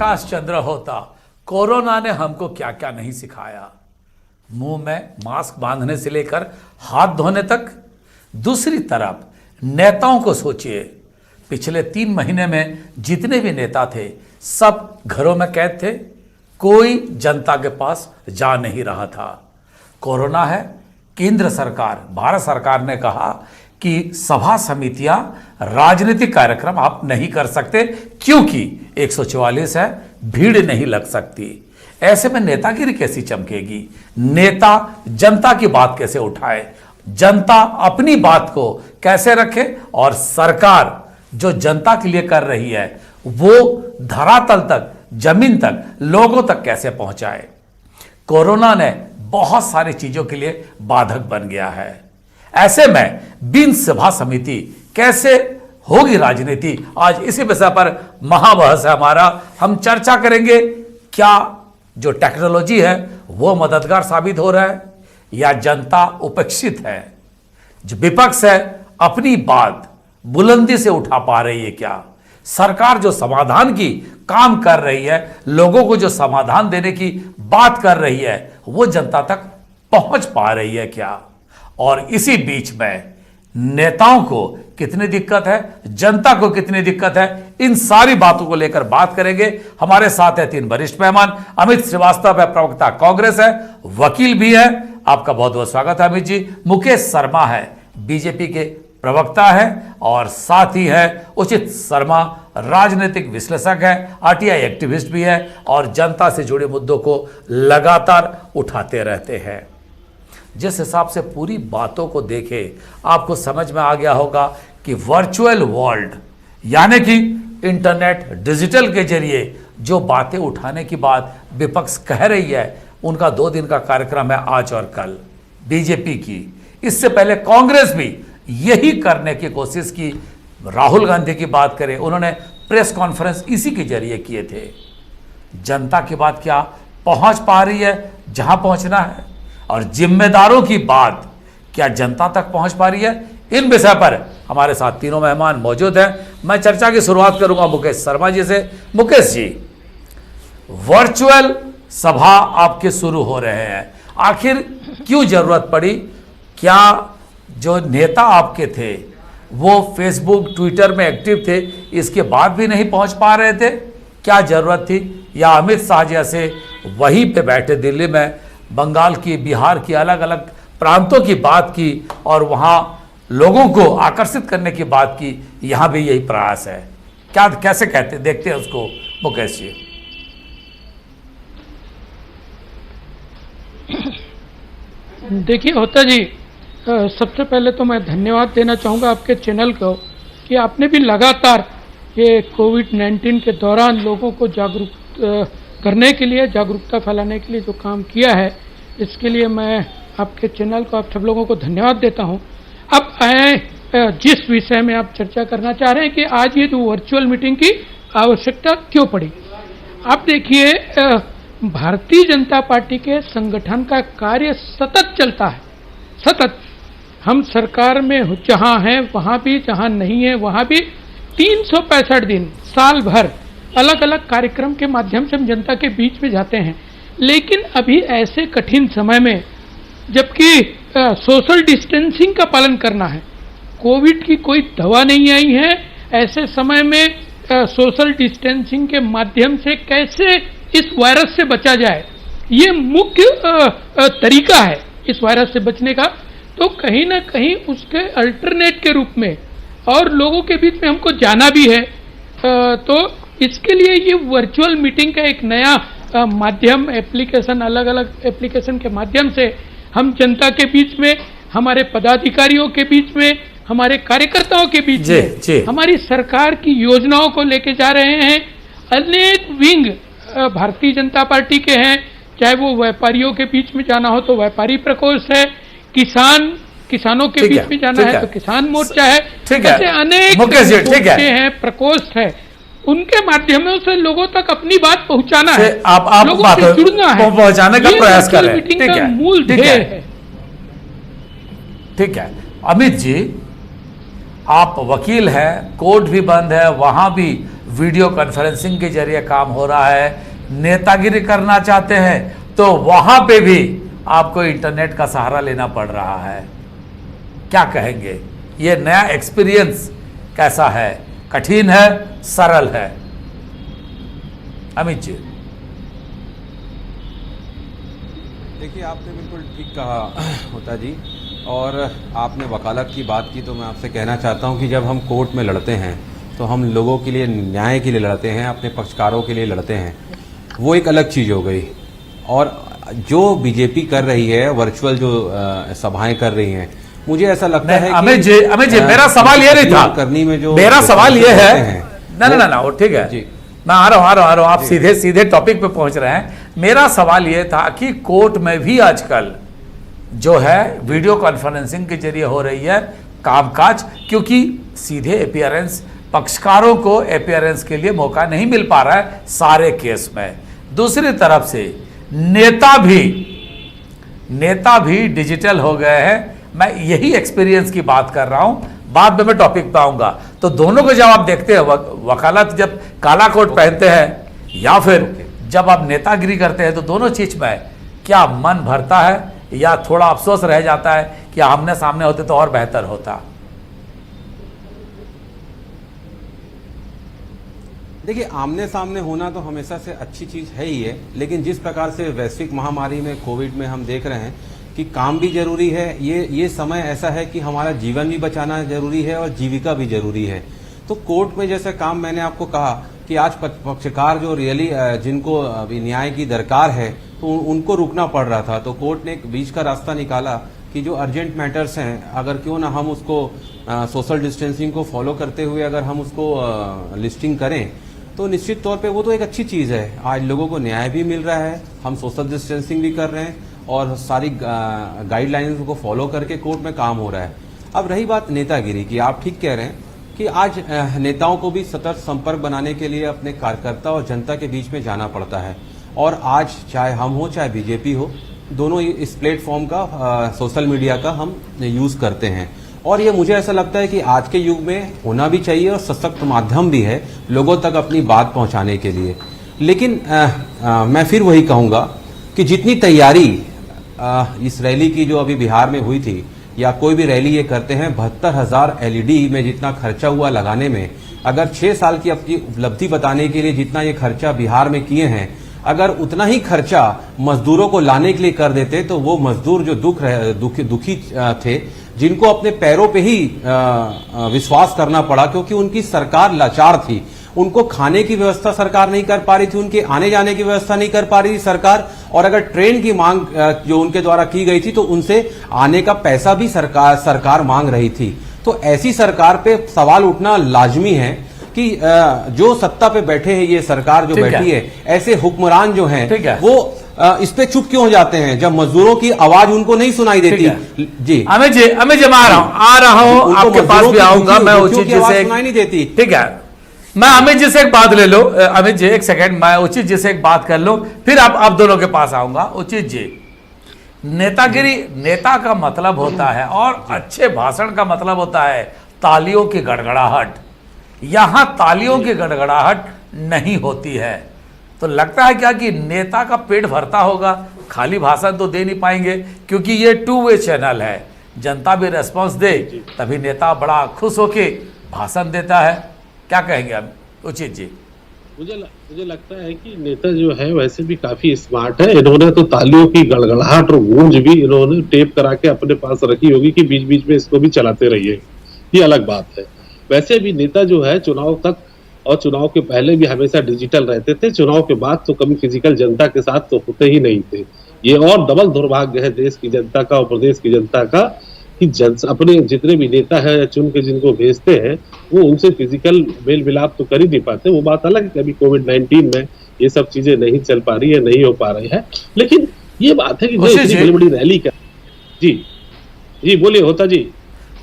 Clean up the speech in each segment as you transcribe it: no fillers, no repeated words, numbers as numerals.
प्रकाश चंद्र होता, कोरोना ने हमको क्या क्या नहीं सिखाया। मुंह में मास्क बांधने से लेकर हाथ धोने तक। दूसरी तरफ नेताओं को सोचिए, पिछले 3 महीने में जितने भी नेता थे सब घरों में कैद थे, कोई जनता के पास जा नहीं रहा था। कोरोना है, केंद्र सरकार, भारत सरकार ने कहा कि सभा समितियां, राजनीतिक कार्यक्रम आप नहीं कर सकते क्योंकि 144 है, भीड़ नहीं लग सकती। ऐसे में नेतागिरी कैसी चमकेगी? नेता जनता की बात कैसे उठाए, जनता अपनी बात को कैसे रखे और सरकार जो जनता के लिए कर रही है वो धरातल तक, जमीन तक, लोगों तक कैसे पहुंचाए। कोरोना ने बहुत सारी चीजों के लिए बाधक बन गया है। ऐसे में बिन सभा समिति कैसे होगी राजनीति? आज इसी विषय पर महाबहस है हमारा। हम चर्चा करेंगे, क्या जो टेक्नोलॉजी है वो मददगार साबित हो रहा है या जनता उपेक्षित है? जो विपक्ष है अपनी बात बुलंदी से उठा पा रही है क्या? सरकार जो समाधान की काम कर रही है, लोगों को जो समाधान देने की बात कर रही है, वो जनता तक पहुंच पा रही है क्या? और इसी बीच में नेताओं को कितनी दिक्कत है, जनता को कितनी दिक्कत है, इन सारी बातों को लेकर बात करेंगे। हमारे साथ है 3 वरिष्ठ मेहमान। अमित श्रीवास्तव है, प्रवक्ता कांग्रेस है, वकील भी है। आपका बहुत बहुत स्वागत है अमित जी। मुकेश शर्मा है, बीजेपी के प्रवक्ता है, और साथ ही है उचित शर्मा, राजनीतिक विश्लेषक है, आरटीआई एक्टिविस्ट भी है और जनता से जुड़े मुद्दों को लगातार उठाते रहते हैं। जिस हिसाब से पूरी बातों को देखे आपको समझ में आ गया होगा कि वर्चुअल वर्ल्ड यानी कि इंटरनेट, डिजिटल के जरिए जो बातें उठाने की बात विपक्ष कह रही है, उनका 2 दिन का कार्यक्रम है आज और कल बीजेपी की। इससे पहले कांग्रेस भी यही करने की कोशिश की। राहुल गांधी की बात करें, उन्होंने प्रेस कॉन्फ्रेंस इसी के जरिए किए थे। जनता की बात क्या पहुंच पा रही है जहां पहुंचना है, और जिम्मेदारों की बात क्या जनता तक पहुंच पा रही है? इन विषय पर हमारे साथ तीनों मेहमान मौजूद हैं। मैं चर्चा की शुरुआत करूंगा मुकेश शर्मा जी से। मुकेश जी, वर्चुअल सभा आपके शुरू हो रहे हैं, आखिर क्यों जरूरत पड़ी? क्या जो नेता आपके थे वो फेसबुक, ट्विटर में एक्टिव थे, इसके बाद भी नहीं पहुंच पा रहे थे? क्या जरूरत थी? या अमित शाह जैसे वहीं पे बैठे दिल्ली में बंगाल की, बिहार की, अलग अलग प्रांतों की बात की और वहां लोगों को आकर्षित करने की बात की, यहां भी यही प्रयास है? क्या कैसे कहते देखते हैं उसको मुकेश जी? देखिए होता जी, सबसे पहले तो मैं धन्यवाद देना चाहूँगा आपके चैनल को कि आपने भी लगातार ये कोविड-19 के दौरान लोगों को जागरूक करने के लिए, जागरूकता फैलाने के लिए जो काम किया है, इसके लिए मैं आपके चैनल को, आप सब लोगों को धन्यवाद देता हूँ। अब आए जिस विषय में आप चर्चा करना चाह रहे हैं कि आज ये जो वर्चुअल मीटिंग की आवश्यकता क्यों पड़ी। आप देखिए, भारतीय जनता पार्टी के संगठन का कार्य सतत चलता है, सतत। हम सरकार में जहाँ हैं वहाँ भी, जहाँ नहीं है वहाँ भी 365 दिन साल भर अलग अलग कार्यक्रम के माध्यम से हम जनता के बीच में जाते हैं। लेकिन अभी ऐसे कठिन समय में, जबकि सोशल डिस्टेंसिंग का पालन करना है, कोविड की कोई दवा नहीं आई है, ऐसे समय में सोशल डिस्टेंसिंग के माध्यम से कैसे इस वायरस से बचा जाए, ये मुख्य तरीका है इस वायरस से बचने का। तो कहीं ना कहीं उसके अल्टरनेट के रूप में और लोगों के बीच में हमको जाना भी है, तो इसके लिए ये वर्चुअल मीटिंग का एक नया माध्यम, एप्लीकेशन, अलग अलग एप्लीकेशन के माध्यम से हम जनता के बीच में, हमारे पदाधिकारियों के बीच में, हमारे कार्यकर्ताओं के बीच में हमारी सरकार की योजनाओं को लेके जा रहे हैं। अनेक विंग भारतीय जनता पार्टी के हैं, चाहे वो व्यापारियों के बीच में जाना हो तो व्यापारी प्रकोष्ठ है, किसानों के बीच में जाना है तो किसान मोर्चा है, ऐसे अनेक मोर्चे हैं, प्रकोष्ठ है। उनके माध्यमों से लोगों तक अपनी बात पहुंचाना है, आप लोगों से जुड़ना है, पहुंचाने का प्रयास कर रहे हैं। मीटिंग का मूल ध्येय है। ठीक है अमित जी, आप वकील हैं, कोर्ट भी बंद है, वहां भी वीडियो कॉन्फ्रेंसिंग के जरिए काम हो रहा है, नेतागिरी करना चाहते हैं तो वहां पे भी आपको इंटरनेट का सहारा लेना पड़ रहा है। क्या कहेंगे, ये नया एक्सपीरियंस कैसा है? कठिन है, सरल है? अमित जी। देखिए, आपने बिल्कुल ठीक कहा होता जी, और आपने वकालत की बात की तो मैं आपसे कहना चाहता हूं कि जब हम कोर्ट में लड़ते हैं तो हम लोगों के लिए, न्याय के लिए लड़ते हैं, अपने पक्षकारों के लिए लड़ते हैं, वो एक अलग चीज़ हो गई। और जो बीजेपी कर रही है, वर्चुअल जो सभाएं कर रही हैं, मुझे ऐसा लगता है अमित जी, मेरा सवाल ये नहीं था करनी में जो मेरा सवाल ये है, ना वो ठीक है जी, मैं आ रहा हूं, आप सीधे सीधे टॉपिक पे पहुंच रहे हैं। मेरा सवाल ये था कि कोर्ट में भी आजकल जो है वीडियो कॉन्फ्रेंसिंग के जरिए हो रही है कामकाज, क्योंकि सीधे अपीयरेंस, पक्षकारों को अपीयरेंस के लिए मौका नहीं मिल पा रहा है सारे केस में। दूसरी तरफ से नेता भी डिजिटल हो गए हैं। मैं यही एक्सपीरियंस की बात कर रहा हूं, बाद में मैं टॉपिक पे आऊंगा। तो दोनों को जब आप देखते हैं, वकालत जब काला कोट पहनते हैं या फिर जब आप नेतागिरी करते हैं, तो दोनों चीज में क्या मन भरता है या थोड़ा अफसोस रह जाता है कि आमने सामने होते तो और बेहतर होता? देखिए, आमने सामने होना तो हमेशा से अच्छी चीज़ है ही है, लेकिन जिस प्रकार से वैश्विक महामारी में, कोविड में हम देख रहे हैं कि काम भी जरूरी है, ये समय ऐसा है कि हमारा जीवन भी बचाना जरूरी है और जीविका भी जरूरी है। तो कोर्ट में जैसे काम, मैंने आपको कहा कि आज पक्षकार जो रियली जिनको अभी न्याय की दरकार है, तो उनको रुकना पड़ रहा था। तो कोर्ट ने एक बीच का रास्ता निकाला कि जो अर्जेंट मैटर्स हैं, अगर क्यों ना हम उसको सोशल डिस्टेंसिंग को फॉलो करते हुए अगर हम उसको लिस्टिंग करें, तो निश्चित तौर पे वो तो एक अच्छी चीज़ है। आज लोगों को न्याय भी मिल रहा है, हम सोशल डिस्टेंसिंग भी कर रहे हैं और सारी गाइडलाइंस को फॉलो करके कोर्ट में काम हो रहा है। अब रही बात नेतागिरी की, आप ठीक कह रहे हैं कि आज नेताओं को भी सतत संपर्क बनाने के लिए अपने कार्यकर्ता और जनता के बीच में जाना पड़ता है। और आज चाहे हम हो चाहे बीजेपी हो, दोनों इस प्लेटफॉर्म का, सोशल मीडिया का हम यूज़ करते हैं। और ये मुझे ऐसा लगता है कि आज के युग में होना भी चाहिए और सशक्त माध्यम भी है लोगों तक अपनी बात पहुंचाने के लिए। लेकिन मैं फिर वही कहूँगा कि जितनी तैयारी इस रैली की जो अभी बिहार में हुई थी, या कोई भी रैली ये करते हैं, 72,000 LED में जितना खर्चा हुआ लगाने में, अगर 6 साल की अपनी उपलब्धि बताने के लिए जितना ये खर्चा बिहार में किए हैं, अगर उतना ही खर्चा मजदूरों को लाने के लिए कर देते, तो वो मजदूर जो दुखी थे, जिनको अपने पैरों पे ही विश्वास करना पड़ा क्योंकि उनकी सरकार लाचार थी, उनको खाने की व्यवस्था सरकार नहीं कर पा रही थी, उनके आने जाने की व्यवस्था नहीं कर पा रही थी सरकार, और अगर ट्रेन की मांग जो उनके द्वारा की गई थी तो उनसे आने का पैसा भी सरकार मांग रही थी। तो ऐसी सरकार पे सवाल उठना लाजमी है कि जो सत्ता पे बैठे हैं, ये सरकार जो बैठी है, ऐसे हुक्मरान जो हैं वो इस पे चुप क्यों हो जाते हैं जब मजदूरों की आवाज उनको नहीं सुनाई देती। जी अमित जी मैं आ रहा हूं आपके पास भी आऊंगा। मैं उचित जी से सुनाई नहीं देती। ठीक है, मैं अमित जी से एक बात ले लो। अमित जी एक सेकंड, मैं उचित जी से एक बात कर लूं, फिर आप दोनों के पास आऊंगा। उचित जी, नेतागिरी, नेता का मतलब होता है और अच्छे भाषण का मतलब होता है तालियों की गड़गड़ाहट। यहां तालियों की गड़गड़ाहट नहीं होती है। तो लगता है क्या कि नेता का पेट भरता होगा, खाली भाषण तो दे नहीं पाएंगे, क्योंकि ये 2 वे चैनल है। जनता भी रेस्पॉन्स दे तभी नेता बड़ा खुश होके भाषण देता है। क्या कहेंगे आप उचित जी? मुझे लगता है कि नेता जो है वैसे भी काफी स्मार्ट है। इन्होंने तो तालियों की गड़गड़ाहट और गूंज भी इन्होंने टेप करा के अपने पास रखी होगी कि बीच बीच में इसको भी चलाते रहिए, ये अलग बात है। वैसे भी नेता जो है चुनाव तक और चुनाव के पहले भी हमेशा डिजिटल रहते थे, चुनाव के बाद तो कभी फिजिकल जनता के साथ तो होते ही नहीं थे। ये और डबल दुर्भाग्य है देश की जनता का और प्रदेश की जनता का कि अपने जितने भी नेता है चुन के जिनको भेजते हैं वो उनसे फिजिकल मेल मिलाप तो कर ही नहीं पाते। वो बात अलग है कि अभी कोविड-19 में ये सब चीजें नहीं चल पा रही है, नहीं हो पा रही है। लेकिन ये बात है कि जो इतनी बड़ी बड़ी रैली कर, जी बोलिए होता जी।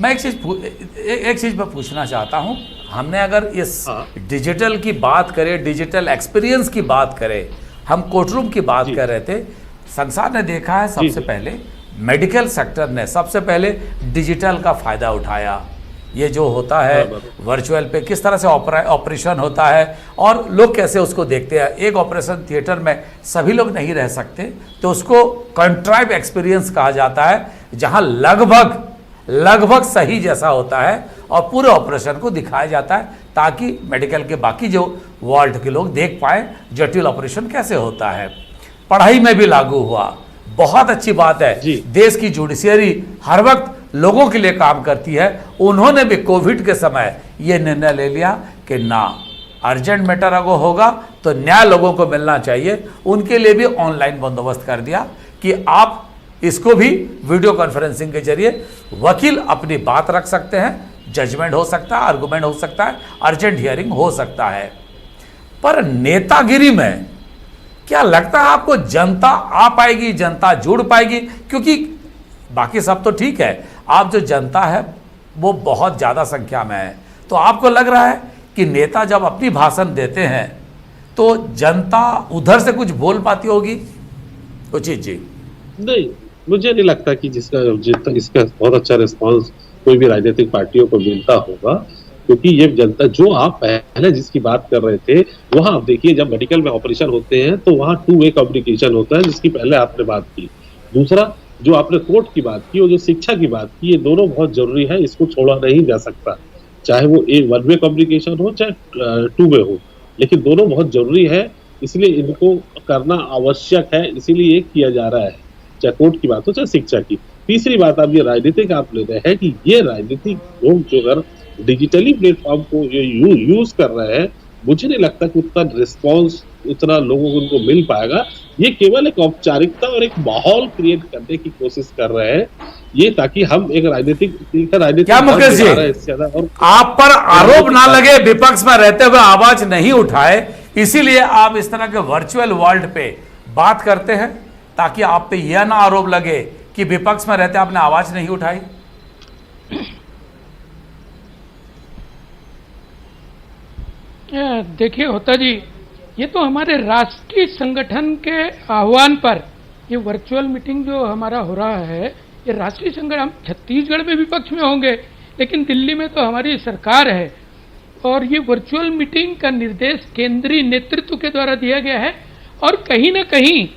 मैं एक चीज पर पूछना चाहता हूं। हमने अगर इस डिजिटल की बात करें, डिजिटल एक्सपीरियंस की बात करें, हम कोर्टरूम की बात कर रहे थे। संसार ने देखा है सबसे पहले, मेडिकल सेक्टर ने सबसे पहले डिजिटल का फायदा उठाया। ये जो होता है वर्चुअल पे किस तरह से ऑपरेशन होता है और लोग कैसे उसको देखते हैं। एक ऑपरेशन थिएटर में सभी लोग नहीं रह सकते, तो उसको कंट्राइव एक्सपीरियंस कहा जाता है, जहां लगभग सही जैसा होता है और पूरे ऑपरेशन को दिखाया जाता है ताकि मेडिकल के बाकी जो वार्ड के लोग देख पाए जटिल ऑपरेशन कैसे होता है। पढ़ाई में भी लागू हुआ, बहुत अच्छी बात है। देश की जुडिशियरी हर वक्त लोगों के लिए काम करती है। उन्होंने भी कोविड के समय यह निर्णय ले लिया कि ना, अर्जेंट मैटर अगर होगा तो न्याय लोगों को मिलना चाहिए। उनके लिए भी ऑनलाइन बंदोबस्त कर दिया कि आप इसको भी वीडियो कॉन्फ्रेंसिंग के जरिए वकील अपनी बात रख सकते हैं, जजमेंट हो सकता है, आर्गुमेंट हो सकता है, अर्जेंट हियरिंग हो सकता है। पर नेतागिरी में क्या लगता है आपको जनता आ पाएगी, जनता जुड़ पाएगी? क्योंकि बाकी सब तो ठीक है, आप जो जनता है वो बहुत ज़्यादा संख्या में है, तो आपको लग रहा है कि नेता जब अपनी भाषण देते हैं तो जनता उधर से कुछ बोल पाती होगी? उचित जी? नहीं, मुझे नहीं लगता कि इसका बहुत अच्छा रिस्पांस कोई भी राजनीतिक पार्टियों को मिलता होगा, क्योंकि ये जनता जो आप पहले जिसकी बात कर रहे थे, वहां आप देखिए जब मेडिकल में ऑपरेशन होते हैं तो वहां 2 वे कम्युनिकेशन होता है, जिसकी पहले आपने बात की। दूसरा, जो आपने कोर्ट की बात की और जो शिक्षा की बात की, ये दोनों बहुत जरूरी है, इसको छोड़ा नहीं जा सकता, चाहे वो एक 1 वे कम्युनिकेशन हो चाहे 2 वे हो, लेकिन दोनों बहुत जरूरी है, इसलिए इनको करना आवश्यक है, इसीलिए ये किया जा रहा है, चाहे कोर्ट की बात हो चाहे शिक्षा की। तीसरी बात आप ये राजनीतिक आप ले रहे हैं कि ये राजनीतिक लोग जो अगर डिजिटली प्लेटफॉर्म को ये यूज कर रहे हैं, मुझे नहीं लगता कि उतना रिस्पॉन्स उतना लोगों को उनको मिल पाएगा। ये केवल एक औपचारिकता और एक माहौल क्रिएट करने की कोशिश कर रहे हैं, ये ताकि हम एक राजनीतिक क्या मुकेश जी, आप पर आरोप ना लगे, विपक्ष में रहते हुए आवाज नहीं उठाए, इसीलिए आप इस तरह के वर्चुअल वर्ल्ड पे बात करते हैं ताकि आप पे यह ना आरोप लगे कि विपक्ष में रहते आपने आवाज नहीं उठाई? देखिए होता जी, ये तो हमारे राष्ट्रीय संगठन के आह्वान पर ये वर्चुअल मीटिंग जो हमारा हो रहा है, ये राष्ट्रीय संगठन, हम छत्तीसगढ़ में विपक्ष में होंगे लेकिन दिल्ली में तो हमारी सरकार है और ये वर्चुअल मीटिंग का निर्देश केंद्रीय नेतृत्व के द्वारा दिया गया है। और कहीं ना कहीं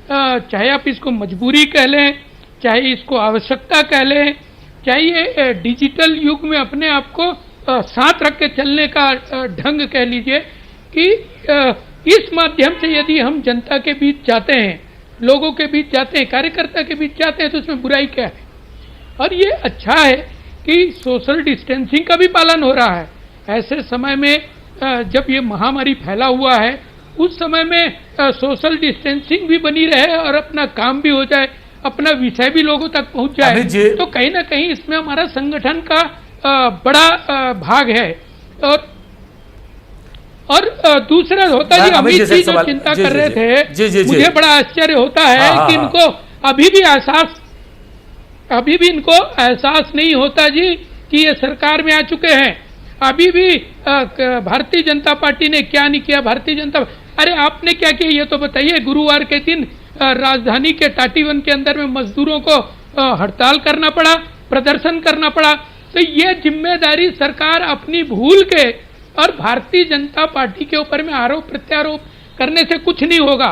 चाहे आप इसको मजबूरी कह लें, चाहे इसको आवश्यकता कह लें, चाहे ये डिजिटल युग में अपने आप को साथ रख के चलने का ढंग कह लीजिए, कि इस माध्यम से यदि हम जनता के बीच जाते हैं, लोगों के बीच जाते हैं, कार्यकर्ता के बीच जाते हैं, तो उसमें बुराई क्या है? और ये अच्छा है कि सोशल डिस्टेंसिंग का भी पालन हो रहा है। ऐसे समय में जब ये महामारी फैला हुआ है, उस समय में सोशल डिस्टेंसिंग भी बनी रहे और अपना काम भी हो जाए, अपना विषय भी लोगों तक पहुंच जाए, तो कहीं ना कहीं इसमें हमारा संगठन का बड़ा भाग है। और दूसरा होता जी, अमित जी जो चिंता कर रहे थे, मुझे बड़ा आश्चर्य होता है कि इनको अभी भी इनको एहसास नहीं होता जी कि ये सरकार में आ चुके हैं। अभी भी भारतीय जनता पार्टी ने क्या नहीं किया। भारतीय जनता, अरे आपने क्या किया ये तो बताइए। गुरुवार के दिन राजधानी के टाटीवन के अंदर में मजदूरों को हड़ताल करना पड़ा, प्रदर्शन करना पड़ा। तो ये जिम्मेदारी सरकार अपनी भूल के और भारतीय जनता पार्टी के ऊपर में आरोप प्रत्यारोप करने से कुछ नहीं होगा।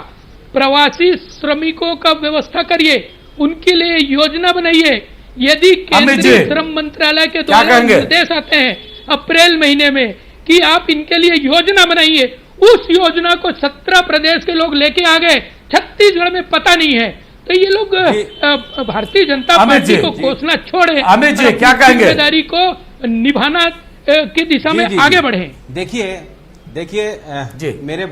प्रवासी श्रमिकों का व्यवस्था करिए, उनके लिए योजना बनाइए। यदि केंद्रीय श्रम मंत्रालय के द्वारा निर्देश आते हैं अप्रैल महीने में कि आप इनके लिए योजना बनाइए, उस योजना को 17 प्रदेश के लोग लेके आ गए, छत्तीसगढ़ में पता नहीं है। तो ये लोग भारतीय जनता पार्टी को कोसना छोड़े, अमित जी क्या कहेंगे? जिम्मेदारी को निभाना की दिशा में आगे बढ़े। देखिए मेरे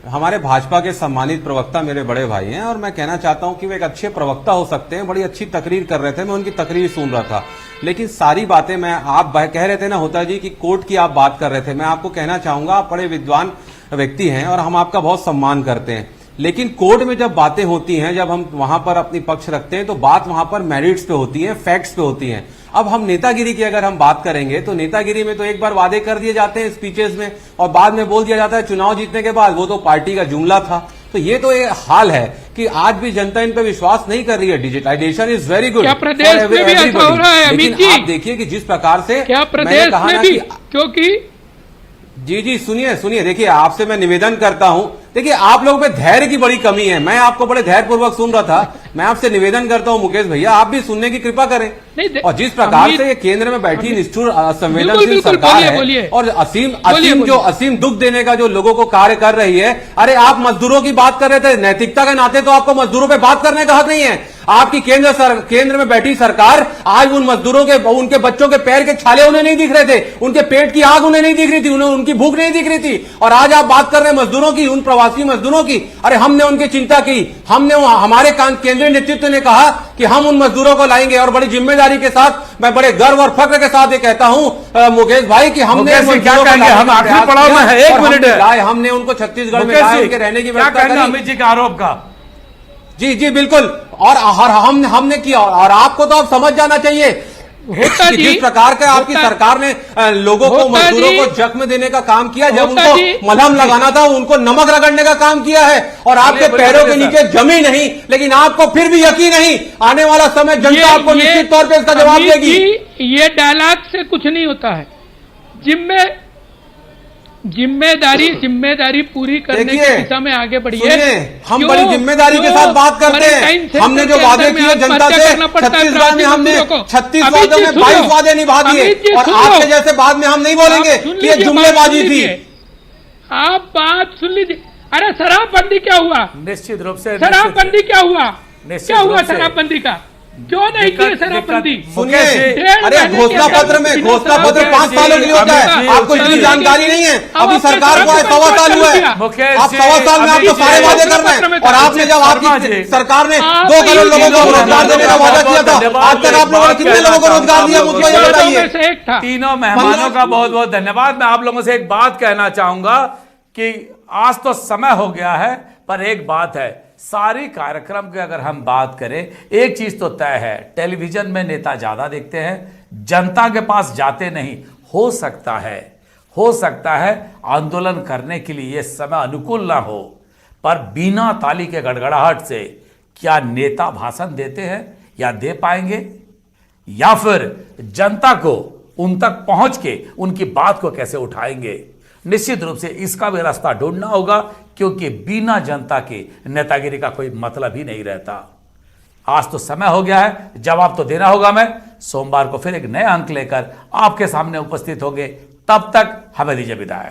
हमारे भाजपा के सम्मानित प्रवक्ता मेरे बड़े भाई हैं और मैं कहना चाहता हूं कि वो एक अच्छे प्रवक्ता हो सकते हैं। बड़ी अच्छी तकरीर कर रहे थे, मैं उनकी तकरीर सुन रहा था, लेकिन सारी बातें आप कह रहे थे ना होता जी कि कोर्ट की आप बात कर रहे थे। मैं आपको कहना चाहूंगा, आप बड़े विद्वान व्यक्ति हैं और हम आपका बहुत सम्मान करते हैं, लेकिन कोर्ट में जब बातें होती हैं, जब हम वहां पर अपनी पक्ष रखते हैं तो बात वहां पर मेरिट्स पे होती है, फैक्ट्स पे होती है। अब हम नेतागिरी की अगर हम बात करेंगे तो नेतागिरी में तो एक बार वादे कर दिए जाते हैं स्पीचेस में और बाद में बोल दिया जाता है चुनाव जीतने के बाद वो तो पार्टी का जुमला था। तो ये तो एक हाल है कि आज भी जनता इन पे विश्वास नहीं कर रही है। डिजिटाइजेशन इज वेरी गुड, क्या प्रदेश में भी ऐसा हो रहा है अमित जी? आप देखिए कि जिस प्रकार से क्या प्रदेश में भी, क्योंकि जी सुनिए, देखिए आपसे मैं निवेदन करता हूं, देखिए आप लोगों में धैर्य की बड़ी कमी है। मैं आपको बड़े धैर्यपूर्वक सुन रहा था। मैं आपसे निवेदन करता हूं मुकेश भैया, आप भी सुनने की कृपा करें। और जिस प्रकार से ये केंद्र में बैठी निष्ठुर संवेदनशील सरकार है और असीम दुख देने का जो लोगों को कार्य कर रही है, अरे आप मजदूरों की बात कर रहे थे, नैतिकता के नाते तो आपको मजदूरों पे बात करने का हक नहीं है। आपकी केंद्र में बैठी सरकार आज उन मजदूरों के, उनके बच्चों के पैर के छाले उन्हें नहीं दिख रहे थे, उनके पेट की आग उन्हें नहीं दिख रही थी, उन्हें उनकी भूख नहीं दिख रही थी, और आज आप बात कर रहे हैं मजदूरों की, उन प्रवासी मजदूरों की। अरे हमने उनकी चिंता की, हमारे केंद्रीय नेतृत्व ने कहा कि हम उन मजदूरों को लाएंगे, और बड़ी जिम्मेदारी के साथ, मैं बड़े गर्व और फख्र के साथ ये कहता हूं मुकेश भाई कि हमने हम आखिरी पड़ाव में है, 1 मिनट है, हमने उनको छत्तीसगढ़ में लाए, उनके रहने की व्यवस्था करी। अमित जी के आरोप का जी बिल्कुल, और हमने किया, और आपको तो आप समझ जाना चाहिए होता कि जिस प्रकार का आपकी सरकार ने लोगों को, मजदूरों को जख्म देने का काम किया, जब उनको मलहम लगाना था उनको नमक रगड़ने का काम किया है, और आपके पैरों के नीचे जमी नहीं, लेकिन आपको फिर भी यकीन नहीं, आने वाला समय जनता आपको निश्चित तौर पे इसका जवाब देगी। ये डायलॉग से कुछ नहीं होता है। जिम्मेदारी पूरी करने की दिशा में आगे बढ़िए। हम बड़ी जिम्मेदारी के साथ बात करते हैं। हमने जो वादे किए जनता से, छत्तीसगढ़ में हमने 36 वादों में 22 वादे निभा दिए, और आपके जैसे बाद में हम नहीं बोलेंगे कि ये जुमलेबाजी थी। आप बात सुन लीजिए। अरे शराबबंदी क्या हुआ? निश्चित रूप से शराबबंदी क्या हुआ? क्या हुआ शराबबंदी का? क्यों नहीं की शराबबंदी? सुनिए, अरे घोषणा पत्र 5 सालों के लिए होता है, आपको इतनी जानकारी नहीं है। अभी सरकार को 1.25 साल हुआ है, आप 1.25 साल में आपको सारे वादे कर रहे हैं, और आपने जब आपकी सरकार ने 2 करोड़ लोगों को रोजगार देने का वादा किया था, आज तक आप लोगों ने कितने लोगों को रोजगार दिया, मुझको ये बताइए। तीनों मेहमानों का बहुत बहुत धन्यवाद। मैं आप लोगों से एक बात कहना चाहूंगा कि आज तो समय हो गया है, पर एक बात है, सारी कार्यक्रम की अगर हम बात करें, एक चीज तो तय है, टेलीविजन में नेता ज्यादा देखते हैं, जनता के पास जाते नहीं। हो सकता है आंदोलन करने के लिए यह समय अनुकूल ना हो, पर बिना ताली के गड़गड़ाहट से क्या नेता भाषण देते हैं या दे पाएंगे, या फिर जनता को उन तक पहुंच के उनकी बात को कैसे उठाएंगे? निश्चित रूप से इसका भी रास्ता ढूंढना होगा, क्योंकि बिना जनता की नेतागिरी का कोई मतलब ही नहीं रहता। आज तो समय हो गया है, जवाब तो देना होगा। मैं सोमवार को फिर एक नए अंक लेकर आपके सामने उपस्थित होंगे, तब तक हमें दीजिए विदाई।